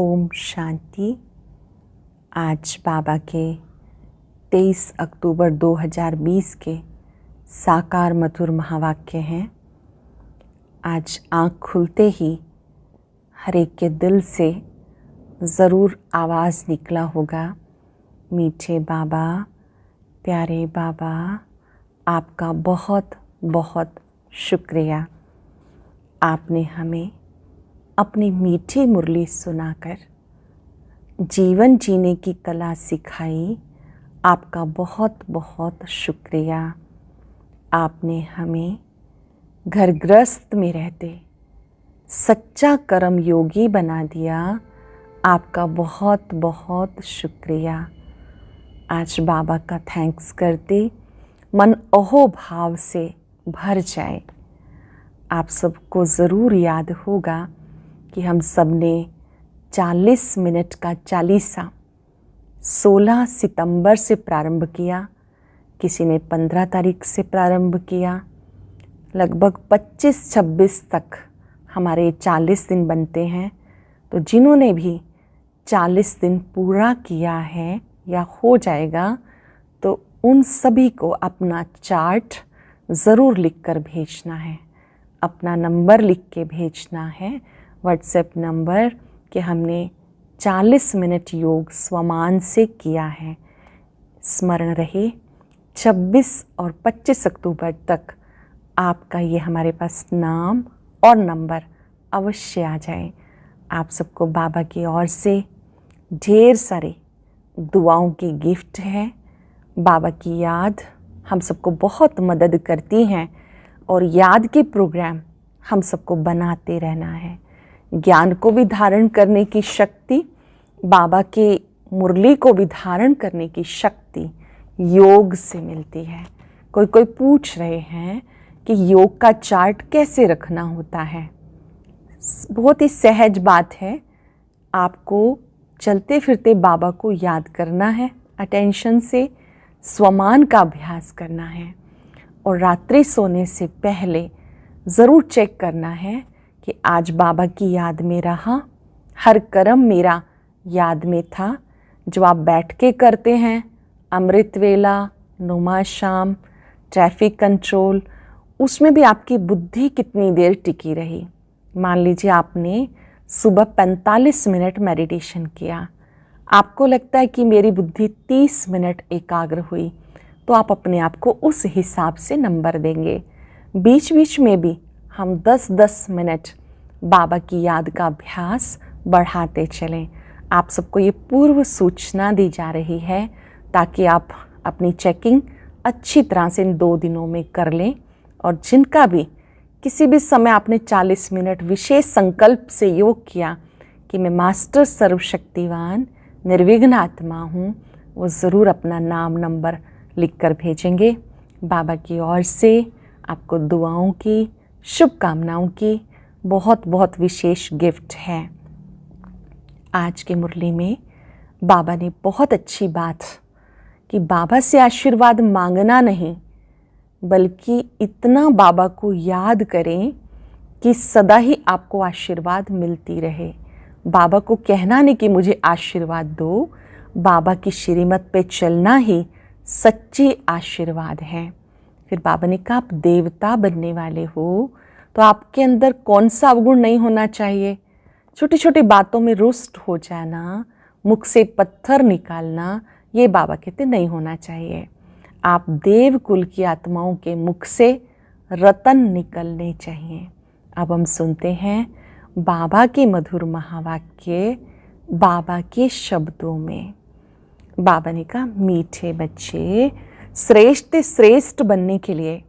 ओम शांति। आज बाबा के 23 अक्टूबर 2020 के साकार मधुर महावाक्य हैं। आज आँख खुलते ही हर एक के दिल से ज़रूर आवाज़ निकला होगा, मीठे बाबा, प्यारे बाबा, आपका बहुत बहुत शुक्रिया। आपने हमें अपनी मीठी मुरली सुनाकर जीवन जीने की कला सिखाई। आपका बहुत बहुत शुक्रिया। आपने हमें घर गृहस्थ में रहते सच्चा कर्म योगी बना दिया। आपका बहुत बहुत शुक्रिया। आज बाबा का थैंक्स करते मन अहो भाव से भर जाए। आप सबको ज़रूर याद होगा कि हम सब ने 40 मिनट का चालीसा 16 सितंबर से प्रारंभ किया, किसी ने 15 तारीख से प्रारंभ किया। लगभग 25-26 तक हमारे 40 दिन बनते हैं। तो जिन्होंने भी 40 दिन पूरा किया है या हो जाएगा, तो उन सभी को अपना चार्ट ज़रूर लिख कर भेजना है, अपना नंबर लिख के भेजना है, व्हाट्सएप नंबर, कि हमने 40 मिनट योग स्वमान से किया है। स्मरण रहे 26 और 25 अक्टूबर तक आपका ये हमारे पास नाम और नंबर अवश्य आ जाए। आप सबको बाबा की ओर से ढेर सारे दुआओं के गिफ्ट हैं। बाबा की याद हम सबको बहुत मदद करती हैं और याद के प्रोग्राम हम सबको बनाते रहना है। ज्ञान को भी धारण करने की शक्ति, बाबा के मुरली को भी धारण करने की शक्ति योग से मिलती है। कोई पूछ रहे हैं कि योग का चार्ट कैसे रखना होता है। बहुत ही सहज बात है। आपको चलते फिरते बाबा को याद करना है, अटेंशन से स्वमान का अभ्यास करना है, और रात्रि सोने से पहले ज़रूर चेक करना है कि आज बाबा की याद में रहा, हर कर्म मेरा याद में था। जो आप बैठ के करते हैं, अमृत वेला, नुमा शाम, ट्रैफिक कंट्रोल, उसमें भी आपकी बुद्धि कितनी देर टिकी रही। मान लीजिए आपने सुबह 45 मिनट मेडिटेशन किया, आपको लगता है कि मेरी बुद्धि 30 मिनट एकाग्र हुई, तो आप अपने आप को उस हिसाब से नंबर देंगे। बीच बीच में भी हम 10-10 मिनट बाबा की याद का अभ्यास बढ़ाते चलें। आप सबको ये पूर्व सूचना दी जा रही है ताकि आप अपनी चेकिंग अच्छी तरह से इन 2 दिनों में कर लें। और जिनका भी किसी भी समय आपने 40 मिनट विशेष संकल्प से योग किया कि मैं मास्टर सर्वशक्तिवान निर्विघ्न आत्मा हूँ, वो ज़रूर अपना नाम नंबर लिख कर भेजेंगे। बाबा की ओर से आपको दुआओं की, शुभकामनाओं की बहुत बहुत विशेष गिफ्ट है। आज के मुरली में बाबा ने बहुत अच्छी बात कि बाबा से आशीर्वाद मांगना नहीं, बल्कि इतना बाबा को याद करें कि सदा ही आपको आशीर्वाद मिलती रहे। बाबा को कहना नहीं कि मुझे आशीर्वाद दो, बाबा की श्रीमत पे चलना ही सच्ची आशीर्वाद है। फिर बाबा ने कहा, आप देवता बनने वाले हो तो आपके अंदर कौन सा अवगुण नहीं होना चाहिए। छोटी छोटी बातों में रुष्ट हो जाना, मुख से पत्थर निकालना, ये बाबा कहते नहीं होना चाहिए। आप देव कुल की आत्माओं के मुख से रतन निकलने चाहिए। अब हम सुनते हैं बाबा के मधुर महावाक्य बाबा के शब्दों में। बाबा ने कहा, मीठे बच्चे, श्रेष्ठ श्रेष्ठ बनने के लिए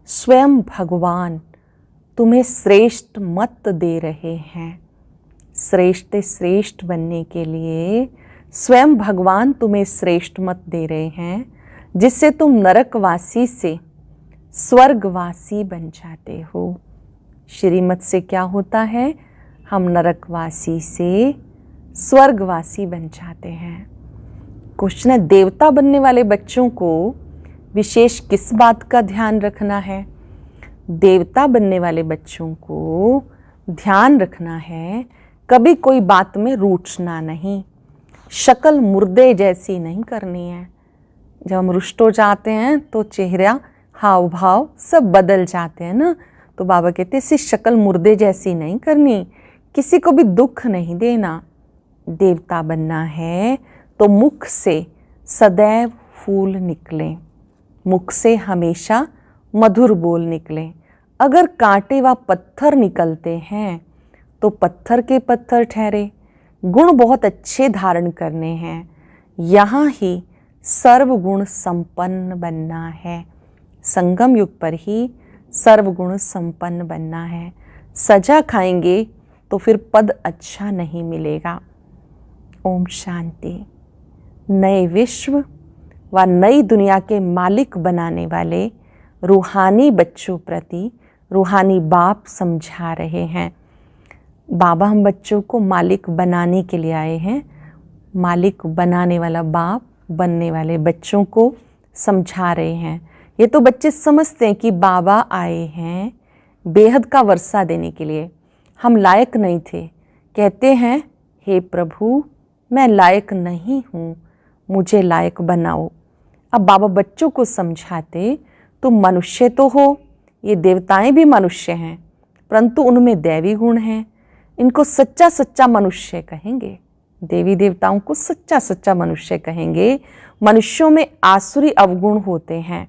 स्वयं भगवान तुम्हें श्रेष्ठ मत दे रहे हैं। श्रेष्ठ श्रेष्ठ बनने के लिए स्वयं भगवान तुम्हें श्रेष्ठ मत दे रहे हैं, जिससे तुम नरकवासी से स्वर्गवासी बन जाते हो। श्रीमत से क्या होता है? हम नरकवासी से स्वर्गवासी बन जाते हैं। क्वेश्चन है, देवता बनने वाले बच्चों को विशेष किस बात का ध्यान रखना है? देवता बनने वाले बच्चों को ध्यान रखना है कभी कोई बात में रूठना नहीं, शक्ल मुर्दे जैसी नहीं करनी है। जब हम रुष्ट हो जाते हैं तो चेहरा, हाव भाव सब बदल जाते हैं ना। तो बाबा कहते हैं शक्ल मुर्दे जैसी नहीं करनी, किसी को भी दुख नहीं देना। देवता बनना है तो मुख से सदैव फूल निकले, मुख से हमेशा मधुर बोल निकले। अगर कांटे व पत्थर निकलते हैं तो पत्थर के पत्थर ठहरे। गुण बहुत अच्छे धारण करने हैं, यहाँ ही सर्वगुण संपन्न बनना है। संगम युग पर ही सर्वगुण संपन्न बनना है। सजा खाएंगे तो फिर पद अच्छा नहीं मिलेगा। ओम शांति। नए विश्व व नई दुनिया के मालिक बनाने वाले रूहानी बच्चों प्रति रूहानी बाप समझा रहे हैं। बाबा हम बच्चों को मालिक बनाने के लिए आए हैं। मालिक बनाने वाला बाप बनने वाले बच्चों को समझा रहे हैं। ये तो बच्चे समझते हैं कि बाबा आए हैं बेहद का वर्षा देने के लिए। हम लायक नहीं थे, कहते हैं हे प्रभु मैं लायक नहीं हूँ, मुझे लायक बनाओ। अब बाबा बच्चों को समझाते तुम मनुष्य तो हो, ये देवताएं भी मनुष्य हैं, परंतु उनमें दैवी गुण हैं। इनको सच्चा सच्चा मनुष्य कहेंगे। देवी देवताओं को सच्चा सच्चा मनुष्य कहेंगे। मनुष्यों में आसुरी अवगुण होते हैं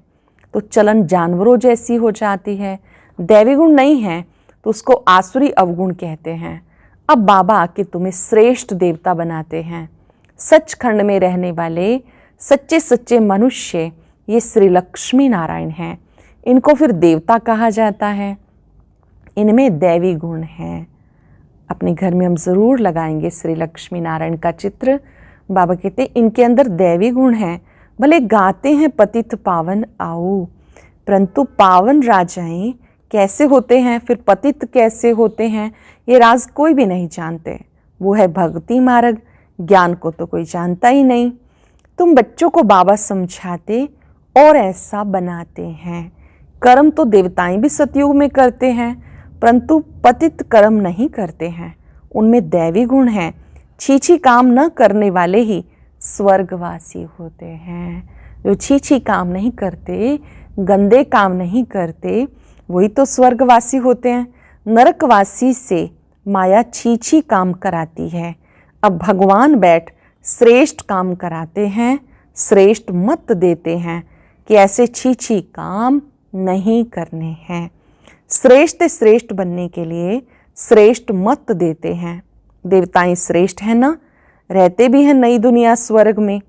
तो चलन जानवरों जैसी हो जाती है। दैवी गुण नहीं है तो उसको आसुरी अवगुण कहते हैं। अब बाबा आके तुम्हें श्रेष्ठ देवता बनाते हैं। सचखंड में रहने वाले सच्चे सच्चे मनुष्य ये श्री लक्ष्मी नारायण हैं। इनको फिर देवता कहा जाता है। इनमें दैवी गुण हैं। अपने घर में हम ज़रूर लगाएंगे श्री लक्ष्मी नारायण का चित्र। बाबा कहते इनके अंदर दैवी गुण हैं। भले गाते हैं पतित पावन आओ, परंतु पावन राजाएं कैसे होते हैं, फिर पतित कैसे होते हैं, ये राज कोई भी नहीं जानते। वो है भक्ति मार्ग, ज्ञान को तो कोई जानता ही नहीं। तुम बच्चों को बाबा समझाते और ऐसा बनाते हैं। कर्म तो देवताएं भी सतयुग में करते हैं, परंतु पतित कर्म नहीं करते हैं। उनमें दैवी गुण हैं। छीछी काम न करने वाले ही स्वर्गवासी होते हैं। जो छीछी काम नहीं करते, गंदे काम नहीं करते, वही तो स्वर्गवासी होते हैं। नरकवासी से माया छीछी काम कराती है। अब भगवान बैठ श्रेष्ठ काम कराते हैं, श्रेष्ठ मत देते हैं कि ऐसे छीछी काम नहीं करने हैं। श्रेष्ठ श्रेष्ठ बनने के लिए श्रेष्ठ मत देते हैं। देवताएं श्रेष्ठ हैं ना, रहते भी हैं नई दुनिया स्वर्ग में।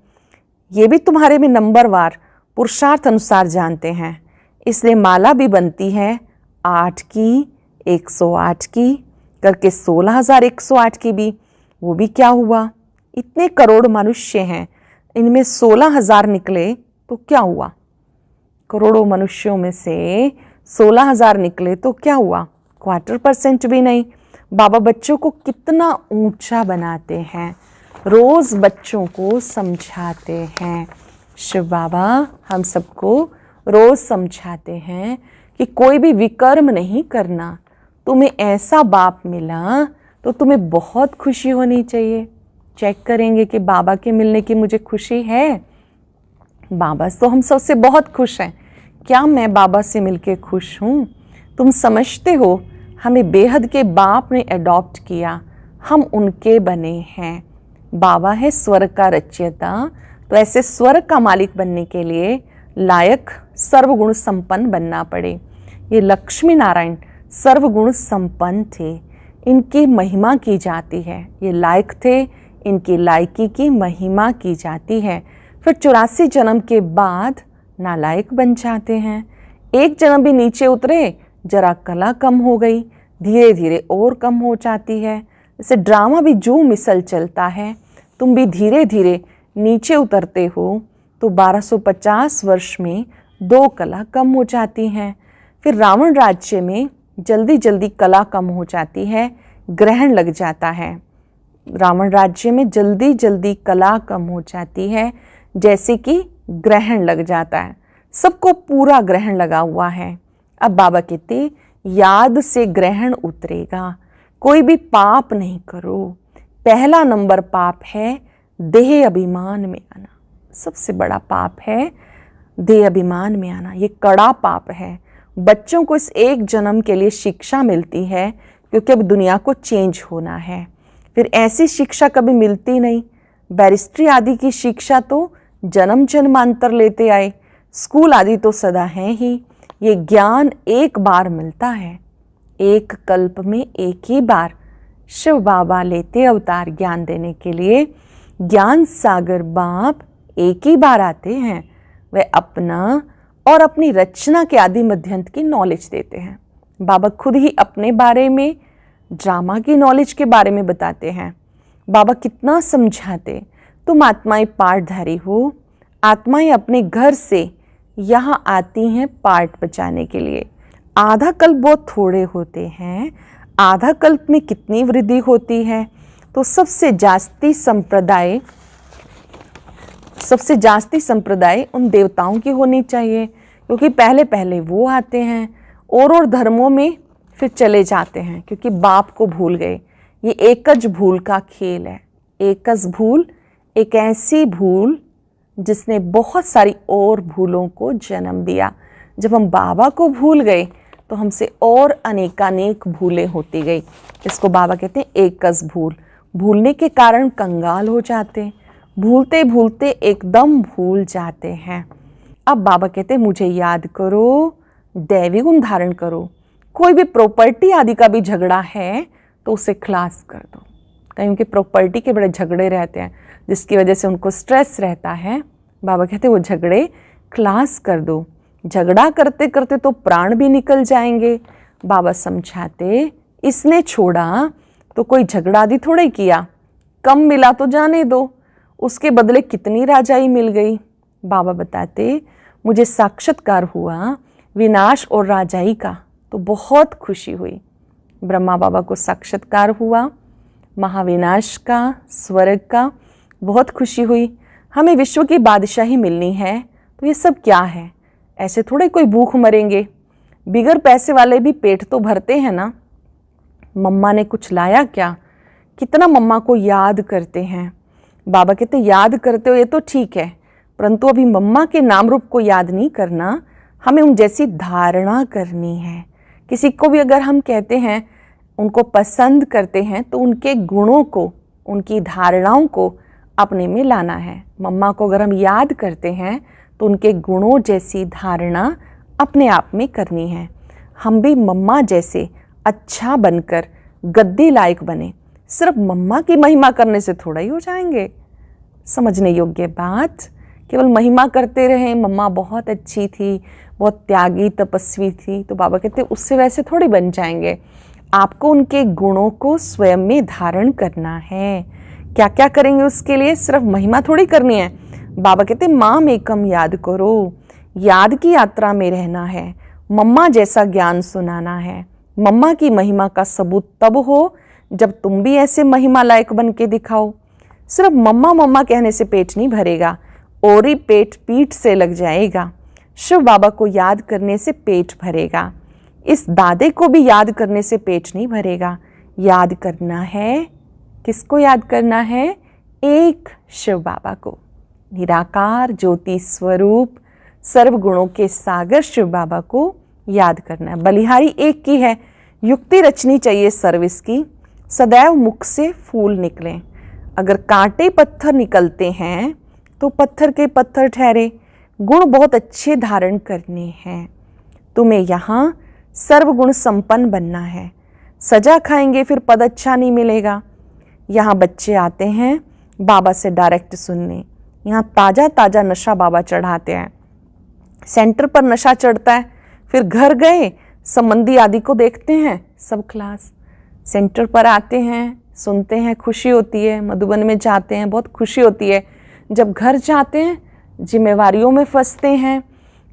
ये भी तुम्हारे में नंबरवार पुरुषार्थ अनुसार जानते हैं। इसलिए माला भी बनती है 8 की, 108 की करके 16,108 की भी। वो भी क्या हुआ, इतने करोड़ मनुष्य हैं, इनमें 16,000 निकले तो क्या हुआ। करोड़ों मनुष्यों में से 16,000 निकले तो क्या हुआ, 0.25% भी नहीं। बाबा बच्चों को कितना ऊंचा बनाते हैं, रोज बच्चों को समझाते हैं। शिव बाबा हम सबको रोज समझाते हैं कि कोई भी विकर्म नहीं करना। तुम्हें ऐसा बाप मिला तो तुम्हें बहुत खुशी होनी चाहिए। चेक करेंगे कि बाबा के मिलने की मुझे खुशी है। बाबा तो हम सबसे बहुत खुश हैं। क्या मैं बाबा से मिलके खुश हूँ? तुम समझते हो हमें बेहद के बाप ने अडॉप्ट किया, हम उनके बने हैं। बाबा है स्वर्ग का रचयिता, तो ऐसे स्वर्ग का मालिक बनने के लिए लायक सर्वगुण संपन्न बनना पड़े। ये लक्ष्मी नारायण सर्वगुण संपन्न थे, इनकी महिमा की जाती है। ये लायक थे, इनकी लायकी की महिमा की जाती है। फिर 84 जन्म के बाद नालायक बन जाते हैं। एक जन्म भी नीचे उतरे, जरा कला कम हो गई, धीरे धीरे और कम हो जाती है। जैसे ड्रामा भी जो मिसल चलता है, तुम भी धीरे धीरे नीचे उतरते हो तो 1250 वर्ष में 2 कला कम हो जाती हैं। फिर रावण राज्य में जल्दी जल्दी कला कम हो जाती है, ग्रहण लग जाता है। रावण राज्य में जल्दी जल्दी कला कम हो जाती है, जैसे कि ग्रहण लग जाता है। सबको पूरा ग्रहण लगा हुआ है। अब बाबा कहते याद से ग्रहण उतरेगा, कोई भी पाप नहीं करो। पहला नंबर पाप है देह अभिमान में आना। सबसे बड़ा पाप है देह अभिमान में आना। ये कड़ा पाप है। बच्चों को इस एक जन्म के लिए शिक्षा मिलती है क्योंकि अब दुनिया को चेंज होना है। फिर ऐसी शिक्षा कभी मिलती नहीं। बैरिस्ट्री आदि की शिक्षा तो जन्म जन्मांतर लेते आए, स्कूल आदि तो सदा है ही। ये ज्ञान एक बार मिलता है, एक कल्प में एक ही बार। शिव बाबा लेते अवतार ज्ञान देने के लिए। ज्ञान सागर बाप एक ही बार आते हैं। वे अपना और अपनी रचना के आदि मध्यंत की नॉलेज देते हैं। बाबा खुद ही अपने बारे में, ड्रामा की नॉलेज के बारे में बताते हैं। बाबा कितना समझाते, तुम आत्माएं पाठधारी हो। आत्माएं अपने घर से यहाँ आती हैं पाठ बचाने के लिए। आधा कल्प बहुत थोड़े होते हैं। आधा कल्प में कितनी वृद्धि होती है। तो सबसे जास्ती संप्रदाय उन देवताओं की होनी चाहिए, क्योंकि पहले पहले वो आते हैं और धर्मों में फिर चले जाते हैं, क्योंकि बाप को भूल गए। ये एकज भूल का खेल है। एकज भूल, एक ऐसी भूल जिसने बहुत सारी और भूलों को जन्म दिया। जब हम बाबा को भूल गए तो हमसे और अनेकानेक भूलें होती गई। इसको बाबा कहते हैं एकज भूल। भूलने के कारण कंगाल हो जाते, भूलते भूलते एकदम भूल जाते हैं। अब बाबा कहते हैं मुझे याद करो, दैवी गुण धारण करो। कोई भी प्रॉपर्टी आदि का भी झगड़ा है तो उसे खलास कर दो। कहीं उनके प्रॉपर्टी के बड़े झगड़े रहते हैं जिसकी वजह से उनको स्ट्रेस रहता है। बाबा कहते हैं वो झगड़े खलास कर दो। झगड़ा करते करते तो प्राण भी निकल जाएंगे। बाबा समझाते, इसने छोड़ा तो कोई झगड़ा आदि थोड़े किया, कम मिला तो जाने दो, उसके बदले कितनी राजाई मिल गई। बाबा बताते, मुझे साक्षात्कार हुआ विनाश और राजाई का, तो बहुत खुशी हुई। ब्रह्मा बाबा को साक्षात्कार हुआ महाविनाश का, स्वर्ग का, बहुत खुशी हुई। हमें विश्व की बादशाही मिलनी है, तो ये सब क्या है? ऐसे थोड़े कोई भूख मरेंगे। बिगर पैसे वाले भी पेट तो भरते हैं ना। मम्मा ने कुछ लाया क्या? कितना मम्मा को याद करते हैं। बाबा कहते याद करते हो ये तो ठीक है, परंतु अभी मम्मा के नाम रूप को याद नहीं करना, हमें उन जैसी धारणा करनी है। किसी को भी अगर हम कहते हैं, उनको पसंद करते हैं, तो उनके गुणों को, उनकी धारणाओं को अपने में लाना है। मम्मा को अगर हम याद करते हैं तो उनके गुणों जैसी धारणा अपने आप में करनी है। हम भी मम्मा जैसे अच्छा बनकर गद्दी लायक बने। सिर्फ मम्मा की महिमा करने से थोड़ा ही हो जाएंगे। समझने योग्य बात, केवल महिमा करते रहें, मम्मा बहुत अच्छी थी, बहुत त्यागी तपस्वी थी, तो बाबा कहते उससे वैसे थोड़ी बन जाएंगे। आपको उनके गुणों को स्वयं में धारण करना है। क्या क्या करेंगे उसके लिए? सिर्फ महिमा थोड़ी करनी है। बाबा कहते माम एकम याद करो। याद की यात्रा में रहना है। मम्मा जैसा ज्ञान सुनाना है। मम्मा की महिमा का सबूत तब हो जब तुम भी ऐसे महिमा लायक बन के दिखाओ। सिर्फ मम्मा मम्मा कहने से पेट नहीं भरेगा, और ही पेट पीठ से लग जाएगा। शिव बाबा को याद करने से पेट भरेगा। इस दादे को भी याद करने से पेट नहीं भरेगा। याद करना है, किसको याद करना है? एक शिव बाबा को, निराकार ज्योति स्वरूप सर्व गुणों के सागर शिव बाबा को याद करना है। बलिहारी एक की है, युक्ति रचनी चाहिए सर्विस की। सदैव मुख से फूल निकलें। अगर कांटे पत्थर निकलते हैं तो पत्थर के पत्थर ठहरे। गुण बहुत अच्छे धारण करने हैं। तुम्हें यहाँ सर्वगुण संपन्न बनना है। सजा खाएंगे फिर पद अच्छा नहीं मिलेगा। यहाँ बच्चे आते हैं बाबा से डायरेक्ट सुनने। यहाँ ताज़ा ताज़ा नशा बाबा चढ़ाते हैं। सेंटर पर नशा चढ़ता है, फिर घर गए संबंधी आदि को देखते हैं, सब क्लास सेंटर पर आते हैं, सुनते हैं, खुशी होती है। मधुबन में जाते हैं, बहुत खुशी होती है। जब घर जाते हैं जिम्मेवारियों में फंसते हैं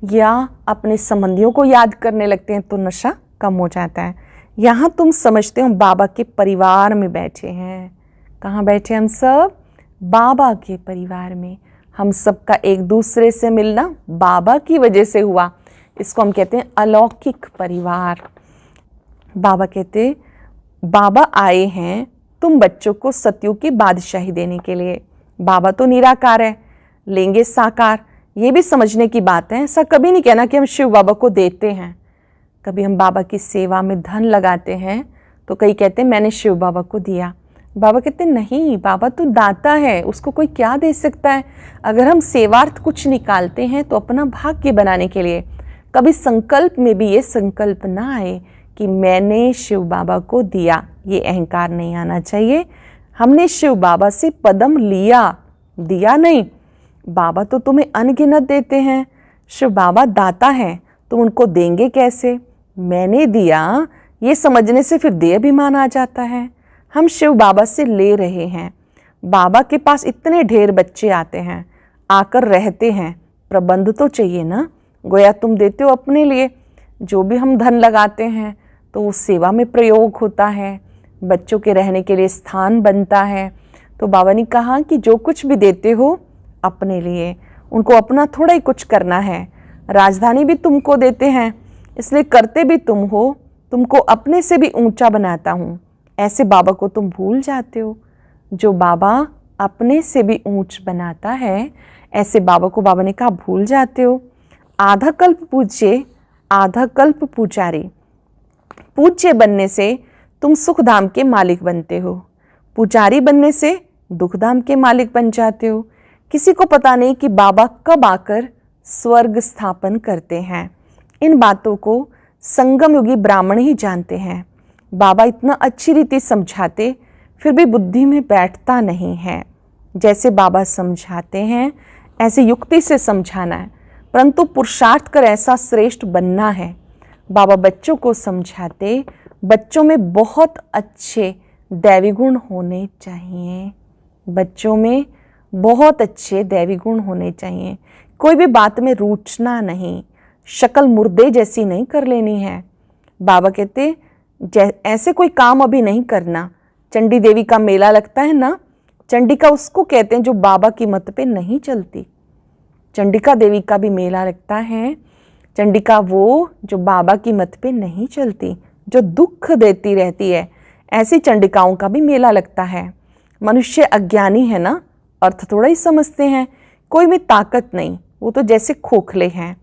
या अपने संबंधियों को याद करने लगते हैं तो नशा कम हो जाता है। यहाँ तुम समझते हो बाबा के परिवार में बैठे हैं। कहाँ बैठे हम सब? बाबा के परिवार में। हम सबका एक दूसरे से मिलना बाबा की वजह से हुआ। इसको हम कहते हैं अलौकिक परिवार। बाबा कहते बाबा आए हैं तुम बच्चों को सतयुग की बादशाही देने के लिए। बाबा तो निराकार है, लेंगे साकार, ये भी समझने की बात है। ऐसा कभी नहीं कहना कि हम शिव बाबा को देते हैं। कभी हम बाबा की सेवा में धन लगाते हैं तो कई कहते हैं मैंने शिव बाबा को दिया। बाबा कहते नहीं, बाबा तो दाता है, उसको कोई क्या दे सकता है। अगर हम सेवार्थ कुछ निकालते हैं तो अपना भाग्य बनाने के लिए। कभी संकल्प में भी ये संकल्प ना आए कि मैंने शिव बाबा को दिया, ये अहंकार नहीं आना चाहिए। हमने शिव बाबा से पदम लिया, दिया नहीं। बाबा तो तुम्हें अनगिनत देते हैं, शिव बाबा दाता हैं, तुम उनको देंगे कैसे। मैंने दिया, ये समझने से फिर देह अभिमान आ जाता है। हम शिव बाबा से ले रहे हैं। बाबा के पास इतने ढेर बच्चे आते हैं, आकर रहते हैं, प्रबंध तो चाहिए ना। गोया तुम देते हो अपने लिए, जो भी हम धन लगाते हैं तो वो सेवा में प्रयोग होता है, बच्चों के रहने के लिए स्थान बनता है। तो बाबा ने कहा कि जो कुछ भी देते हो अपने लिए, उनको अपना थोड़ा ही कुछ करना है। राजधानी भी तुमको देते हैं, इसलिए करते भी तुम हो, तुमको अपने से भी ऊंचा बनाता हूँ। ऐसे बाबा को तुम भूल जाते हो। जो बाबा अपने से भी ऊंच बनाता है, ऐसे बाबा को बाबा ने कहा भूल जाते हो। आधा कल्प पूज्य, आधा कल्प पुजारी। पूज्य बनने से तुम सुखधाम के मालिक बनते हो, पुजारी बनने से दुखधाम के मालिक बन जाते हो। किसी को पता नहीं कि बाबा कब आकर स्वर्ग स्थापन करते हैं। इन बातों को संगम युगी ब्राह्मण ही जानते हैं। बाबा इतना अच्छी रीति समझाते फिर भी बुद्धि में बैठता नहीं है। जैसे बाबा समझाते हैं ऐसे युक्ति से समझाना है, परंतु पुरुषार्थ कर ऐसा श्रेष्ठ बनना है। बाबा बच्चों को समझाते, बच्चों में बहुत अच्छे दैवी गुण होने चाहिए। बच्चों में बहुत अच्छे दैवी गुण होने चाहिए। कोई भी बात में रूठना नहीं, शक्ल मुर्दे जैसी नहीं कर लेनी है। बाबा कहते ऐसे कोई काम अभी नहीं करना। चंडी देवी का मेला लगता है ना, चंडिका उसको कहते हैं जो बाबा की मत पे नहीं चलती। चंडिका देवी का भी मेला लगता है। चंडिका वो जो बाबा की मत पे नहीं चलती, जो दुख देती रहती है, ऐसी चंडिकाओं का भी मेला लगता है। मनुष्य अज्ञानी है ना, अर्थ थोड़ा ही समझते हैं, कोई में ताकत नहीं, वो तो जैसे खोखले हैं।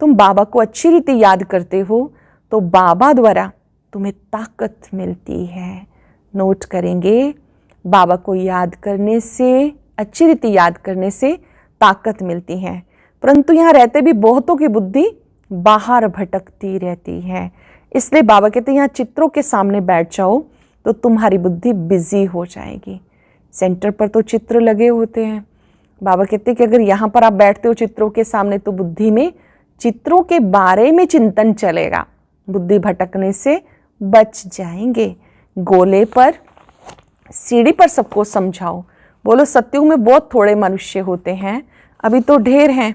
तुम बाबा को अच्छी रीति याद करते हो तो बाबा द्वारा तुम्हें ताकत मिलती है। नोट करेंगे, बाबा को याद करने से, अच्छी रीति याद करने से ताकत मिलती है। परंतु यहाँ रहते भी बहुतों की बुद्धि बाहर भटकती रहती है। इसलिए बाबा कहते हैं यहाँ चित्रों के सामने बैठ जाओ तो तुम्हारी बुद्धि बिजी हो जाएगी। सेंटर पर तो चित्र लगे होते हैं। बाबा कहते हैं कि अगर यहाँ पर आप बैठते हो चित्रों के सामने तो बुद्धि में चित्रों के बारे में चिंतन चलेगा, बुद्धि भटकने से बच जाएंगे। गोले पर, सीढ़ी पर सबको समझाओ, बोलो सत्युग में बहुत थोड़े मनुष्य होते हैं, अभी तो ढेर हैं।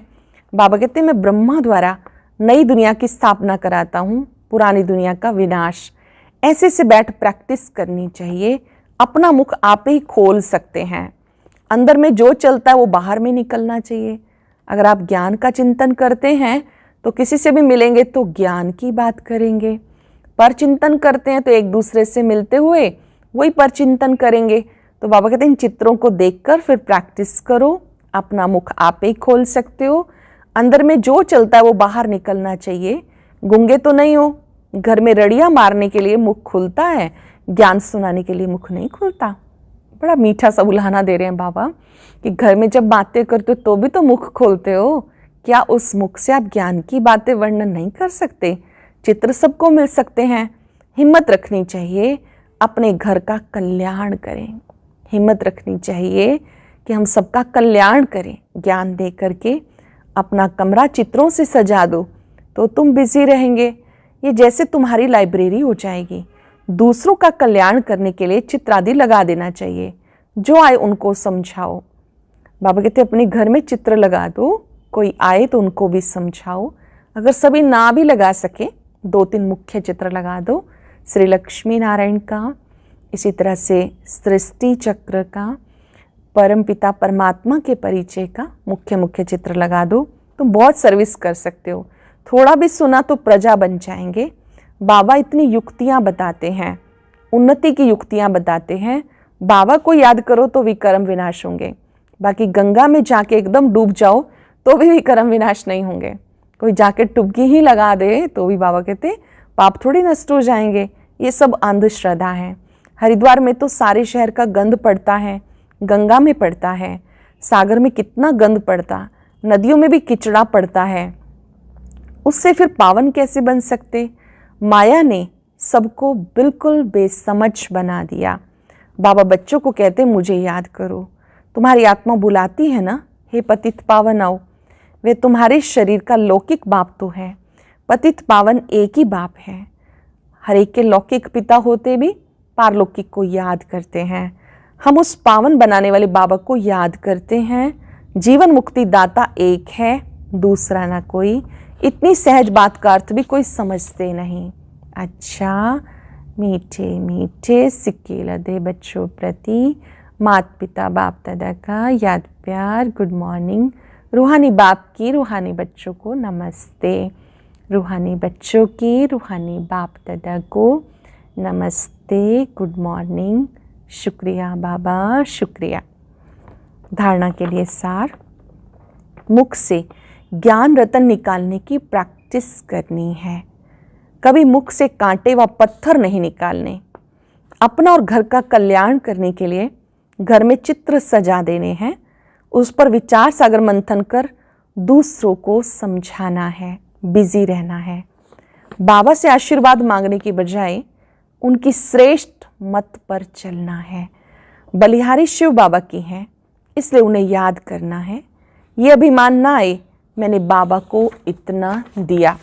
बाबा कहते हैं मैं ब्रह्मा द्वारा नई दुनिया की स्थापना कराता हूँ, पुरानी दुनिया का विनाश। ऐसे से बैठ प्रैक्टिस करनी चाहिए। अपना मुख आप ही खोल सकते हैं। अंदर में जो चलता है वो बाहर में निकलना चाहिए। अगर आप ज्ञान का चिंतन करते हैं तो किसी से भी मिलेंगे तो ज्ञान की बात करेंगे। पर चिंतन करते हैं तो एक दूसरे से मिलते हुए वही पर चिंतन करेंगे। तो बाबा कहते हैं इन चित्रों को देखकर फिर प्रैक्टिस करो। अपना मुख आप ही खोल सकते हो। अंदर में जो चलता है वो बाहर निकलना चाहिए। गूंगे तो नहीं हो, घर में रड़ियाँ मारने के लिए मुख खुलता है, ज्ञान सुनाने के लिए मुख नहीं खुलता। बड़ा मीठा सा उल्हाना दे रहे हैं बाबा कि घर में जब बातें करते हो तो भी तो मुख खोलते हो, क्या उस मुख से आप ज्ञान की बातें वर्णन नहीं कर सकते? चित्र सबको मिल सकते हैं। हिम्मत रखनी चाहिए, अपने घर का कल्याण करें। हिम्मत रखनी चाहिए कि हम सबका कल्याण करें। ज्ञान दे करके अपना कमरा चित्रों से सजा दो तो तुम बिजी रहेंगे। ये जैसे तुम्हारी लाइब्रेरी हो जाएगी। दूसरों का कल्याण करने के लिए चित्र आदि लगा देना चाहिए। जो आए उनको समझाओ। बाबा कहते अपने घर में चित्र लगा दो, कोई आए तो उनको भी समझाओ। अगर सभी ना भी लगा सके 2-3 मुख्य चित्र लगा दो। श्री लक्ष्मी नारायण का, इसी तरह से सृष्टि चक्र का, परम पिता परमात्मा के परिचय का मुख्य चित्र लगा दो। तुम बहुत सर्विस कर सकते हो। थोड़ा भी सुना तो प्रजा बन जाएंगे। बाबा इतनी युक्तियाँ बताते हैं, उन्नति की युक्तियां बताते हैं। बाबा को याद करो तो विकर्म विनाश होंगे, बाकी गंगा में जाके एकदम डूब जाओ तो भी विकर्म विनाश नहीं होंगे। कोई जाके डुबकी ही लगा दे तो भी बाबा कहते पाप थोड़ी नष्ट हो जाएंगे। ये सब अंधश्रद्धा है। हरिद्वार में तो सारे शहर का गंध पड़ता है, गंगा में पड़ता है, सागर में कितना गंध पड़ता, नदियों में भी किचड़ा पड़ता है, उससे फिर पावन कैसे बन सकते। माया ने सबको बिल्कुल बेसमझ बना दिया। बाबा बच्चों को कहते मुझे याद करो, तुम्हारी आत्मा बुलाती है ना, हे पतित पावन आओ। वे तुम्हारे शरीर का लौकिक बाप तो है, पतित पावन एक ही बाप है। हर एक के लौकिक पिता होते भी पारलौकिक को याद करते हैं। हम उस पावन बनाने वाले बाबा को याद करते हैं। जीवन मुक्ति दाता एक है, दूसरा ना कोई। इतनी सहज बात का अर्थ भी कोई समझते नहीं। अच्छा, मीठे मीठे सिक्के लदे बच्चों प्रति माता पिता बाप दादा का याद प्यार। Good morning. रूहानी बाप की रूहानी बच्चों को नमस्ते। रूहानी बच्चों की रूहानी बाप दादा को नमस्ते। Good morning. शुक्रिया बाबा, शुक्रिया। धारणा के लिए सार। मुख से ज्ञान रतन निकालने की प्रैक्टिस करनी है। कभी मुख से कांटे व पत्थर नहीं निकालने। अपना और घर का कल्याण करने के लिए घर में चित्र सजा देने हैं, उस पर विचार सागर मंथन कर दूसरों को समझाना है, बिजी रहना है। बाबा से आशीर्वाद मांगने की बजाय उनकी श्रेष्ठ मत पर चलना है। बलिहारी शिव बाबा की हैं, इसलिए उन्हें याद करना है। ये अभिमान ना आए मैंने बाबा को इतना दिया,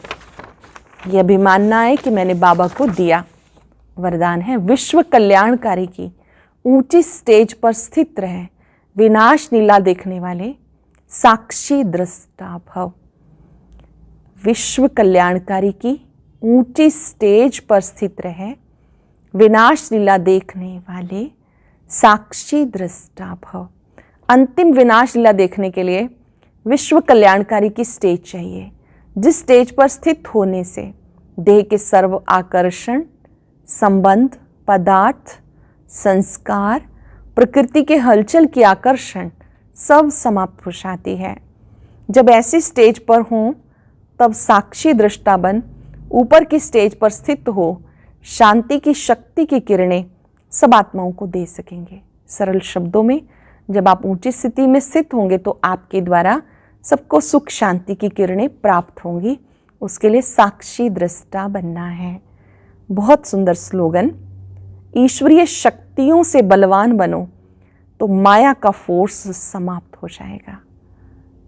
ये अभिमान ना आए कि मैंने बाबा को दिया। वरदान है विश्व कल्याणकारी की ऊंची स्टेज पर स्थित रहे, विनाश लीला देखने वाले साक्षी दृष्टा भव। विश्व कल्याणकारी की ऊंची स्टेज पर स्थित रहे, विनाश लीला देखने वाले साक्षी दृष्टा भव। अंतिम विनाश लीला देखने के लिए विश्व कल्याणकारी की स्टेज चाहिए, जिस स्टेज पर स्थित होने से देह के सर्व आकर्षण, संबंध, पदार्थ, संस्कार, प्रकृति के हलचल की आकर्षण सब समाप्त हो जाती है। जब ऐसी स्टेज पर हों तब साक्षी दृष्टा बन ऊपर की स्टेज पर स्थित हो शांति की शक्ति की किरणें सब आत्माओं को दे सकेंगे। सरल शब्दों में, जब आप ऊंची स्थिति में स्थित होंगे तो आपके द्वारा सबको सुख शांति की किरणें प्राप्त होंगी। उसके लिए साक्षी दृष्टा बनना है। बहुत सुंदर स्लोगन। ईश्वरीय शक्तियों से बलवान बनो तो माया का फोर्स समाप्त हो जाएगा।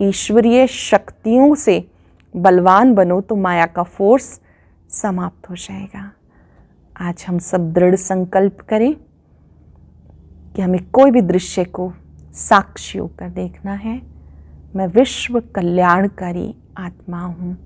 ईश्वरीय शक्तियों से बलवान बनो तो माया का फोर्स समाप्त हो जाएगा। आज हम सब दृढ़ संकल्प करें कि हमें कोई भी दृश्य को साक्षी होकर देखना है। मैं विश्व कल्याणकारी आत्मा हूँ।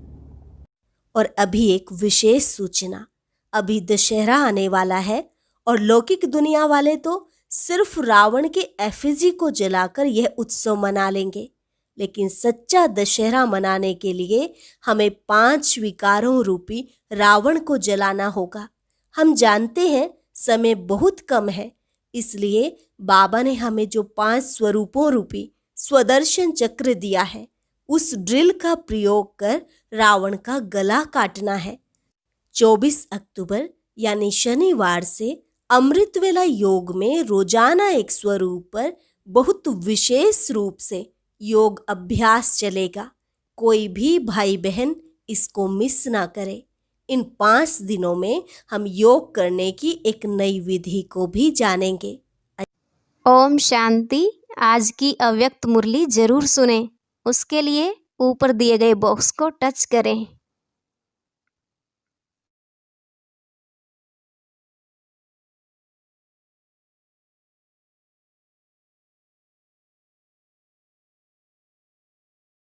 और अभी एक विशेष सूचना, अभी दशहरा आने वाला है और लौकिक दुनिया वाले तो सिर्फ रावण के एफिजी को जलाकर यह उत्सव मना लेंगे, लेकिन सच्चा दशहरा मनाने के लिए हमें 5 विकारों रूपी रावण को जलाना होगा। हम जानते हैं समय बहुत कम है, इसलिए बाबा ने हमें जो 5 स्वरूपों रूपी स्वदर्शन चक्र दिया है, उस ड्रिल का प्रयोग कर रावण का गला काटना है। 24 अक्टूबर यानी शनिवार से अमृत वेला योग में रोजाना एक स्वरूप पर बहुत विशेष रूप से योग अभ्यास चलेगा। कोई भी भाई बहन इसको मिस ना करे। इन 5 दिनों में हम योग करने की एक नई विधि को भी जानेंगे। ओम शांति। आज की अव्यक्त मुरली जरूर सुने। उसके लिए ऊपर दिए गए बॉक्स को टच करें।